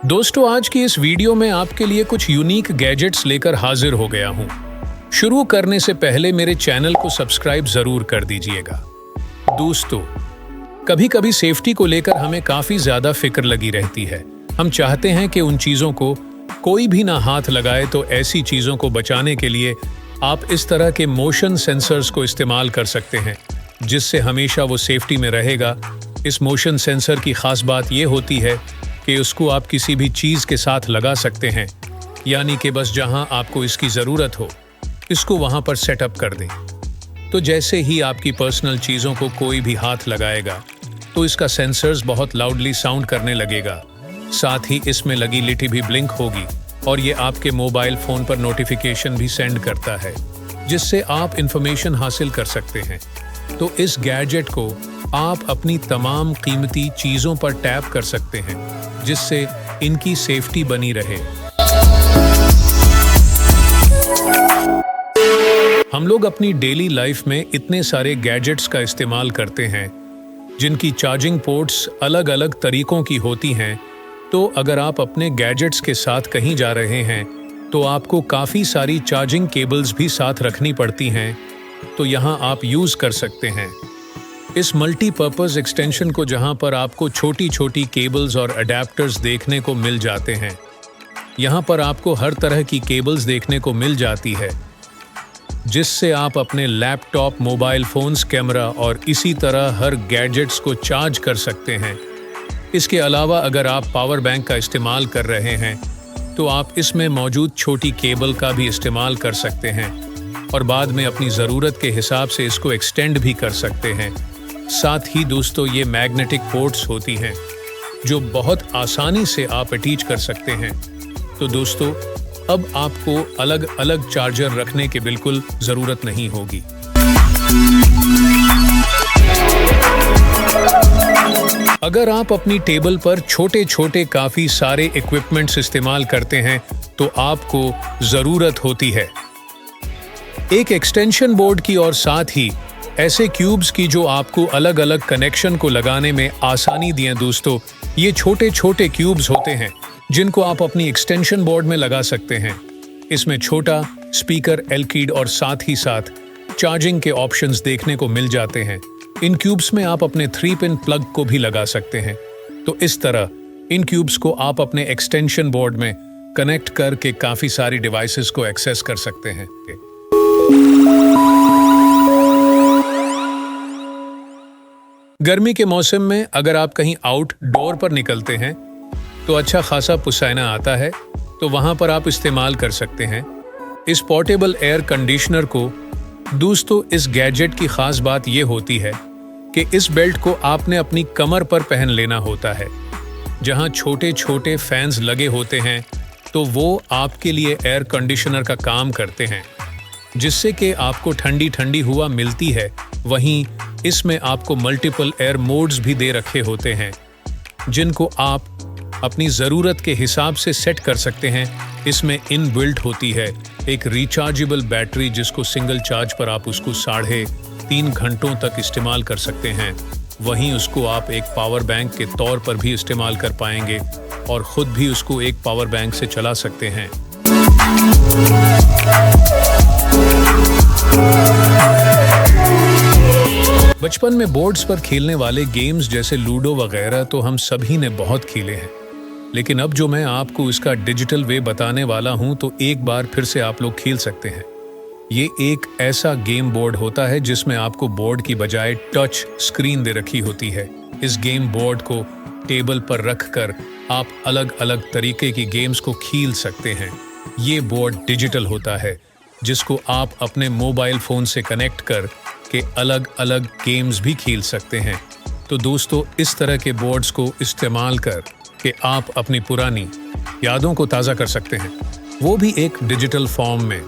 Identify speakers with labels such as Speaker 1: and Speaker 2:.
Speaker 1: दोस्तों, आज की इस वीडियो में आपके लिए कुछ यूनिक गैजेट्स लेकर हाजिर हो गया हूं। शुरू करने से पहले मेरे चैनल को सब्सक्राइब जरूर कर दीजिएगा। दोस्तों, कभी कभी सेफ्टी को लेकर हमें काफी ज्यादा फिक्र लगी रहती है। हम चाहते हैं कि उन चीजों को कोई भी ना हाथ लगाए, तो ऐसी चीजों को बचाने के लिए आप इस तरह के मोशन सेंसर्स को इस्तेमाल कर सकते हैं, जिससे हमेशा वो सेफ्टी में रहेगा। इस मोशन सेंसर की खास बात यह होती है कि उसको आप किसी भी चीज़ के साथ लगा सकते हैं, यानी कि बस जहां आपको इसकी ज़रूरत हो इसको वहां पर सेटअप कर दें। तो जैसे ही आपकी पर्सनल चीज़ों को कोई भी हाथ लगाएगा तो इसका सेंसर्स बहुत लाउडली साउंड करने लगेगा। साथ ही इसमें लगी लिटी भी ब्लिंक होगी और ये आपके मोबाइल फ़ोन पर नोटिफिकेशन भी सेंड करता है, जिससे आप इंफॉर्मेशन हासिल कर सकते हैं। तो इस गैजेट को आप अपनी तमाम कीमती चीज़ों पर टैप कर सकते हैं, जिससे इनकी सेफ्टी बनी रहे। हम लोग अपनी डेली लाइफ में इतने सारे गैजेट्स का इस्तेमाल करते हैं, जिनकी चार्जिंग पोर्ट्स अलग अलग तरीकों की होती हैं। तो अगर आप अपने गैजेट्स के साथ कहीं जा रहे हैं तो आपको काफ़ी सारी चार्जिंग केबल्स भी साथ रखनी पड़ती हैं, तो यहाँ आप यूज़ कर सकते हैं इस मल्टीपर्पज़ एक्सटेंशन को, जहाँ पर आपको छोटी छोटी केबल्स और अडेप्टर्स देखने को मिल जाते हैं। यहाँ पर आपको हर तरह की केबल्स देखने को मिल जाती है, जिससे आप अपने लैपटॉप, मोबाइल फ़ोन्स, कैमरा और इसी तरह हर गैजेट्स को चार्ज कर सकते हैं। इसके अलावा अगर आप पावर बैंक का इस्तेमाल कर रहे हैं तो आप इसमें मौजूद छोटी केबल का भी इस्तेमाल कर सकते हैं और बाद में अपनी ज़रूरत के हिसाब से इसको एक्सटेंड भी कर सकते हैं। साथ ही दोस्तों, ये मैग्नेटिक पोर्ट्स होती हैं जो बहुत आसानी से आप अटैच कर सकते हैं। तो दोस्तों, अब आपको अलग अलग चार्जर रखने की बिल्कुल ज़रूरत नहीं होगी। अगर आप अपनी टेबल पर छोटे छोटे काफ़ी सारे इक्विपमेंट्स इस्तेमाल करते हैं तो आपको ज़रूरत होती है एक एक्सटेंशन बोर्ड की, और साथ ही ऐसे क्यूब्स की जो आपको अलग अलग कनेक्शन को लगाने में आसानी दिए। दोस्तों, ये छोटे छोटे क्यूब्स होते हैं जिनको आप अपनी एक्सटेंशन बोर्ड में लगा सकते हैं। इसमें छोटा स्पीकर, एलईडी और साथ ही साथ चार्जिंग के ऑप्शंस देखने को मिल जाते हैं। इन क्यूब्स में आप अपने 3-पिन प्लग को भी लगा सकते हैं। तो इस तरह इन क्यूब्स को आप अपने एक्सटेंशन बोर्ड में कनेक्ट करके काफ़ी सारी डिवाइसेस को एक्सेस कर सकते हैं। गर्मी के मौसम में अगर आप कहीं आउटडोर पर निकलते हैं तो अच्छा खासा पसीना आता है, तो वहां पर आप इस्तेमाल कर सकते हैं इस पोर्टेबल एयर कंडीशनर को। दोस्तों, इस गैजेट की खास बात यह होती है कि इस बेल्ट को आपने अपनी कमर पर पहन लेना होता है। जहां छोटे छोटे फैंस लगे होते हैं तो वो आपके लिए एयर कंडीशनर का काम करते हैं, जिससे कि आपको ठंडी ठंडी हवा मिलती है। वहीं इसमें आपको मल्टीपल एयर मोड्स भी दे रखे होते हैं, जिनको आप अपनी ज़रूरत के हिसाब से सेट कर सकते हैं। इसमें इनबिल्ट होती है एक रिचार्जेबल बैटरी, जिसको सिंगल चार्ज पर आप उसको 3.5 घंटों तक इस्तेमाल कर सकते हैं। वहीं उसको आप एक पावर बैंक के तौर पर भी इस्तेमाल कर पाएंगे और ख़ुद भी उसको एक पावर बैंक से चला सकते हैं। बचपन में बोर्ड्स पर खेलने वाले गेम्स जैसे लूडो वगैरह तो हम सभी ने बहुत खेले हैं, लेकिन अब जो मैं आपको इसका डिजिटल वे बताने वाला हूं तो एक बार फिर से आप लोग खेल सकते हैं। ये एक ऐसा गेम बोर्ड होता है जिसमें आपको बोर्ड की बजाय टच स्क्रीन दे रखी होती है। इस गेम बोर्ड को टेबल पर रखकर आप अलग अलग तरीके की गेम्स को खेल सकते हैं। ये बोर्ड डिजिटल होता है, जिसको आप अपने मोबाइल फ़ोन से कनेक्ट कर के अलग अलग गेम्स भी खेल सकते हैं। तो दोस्तों, इस तरह के बोर्ड्स को इस्तेमाल कर के आप अपनी पुरानी यादों को ताज़ा कर सकते हैं, वो भी एक डिजिटल फॉर्म में।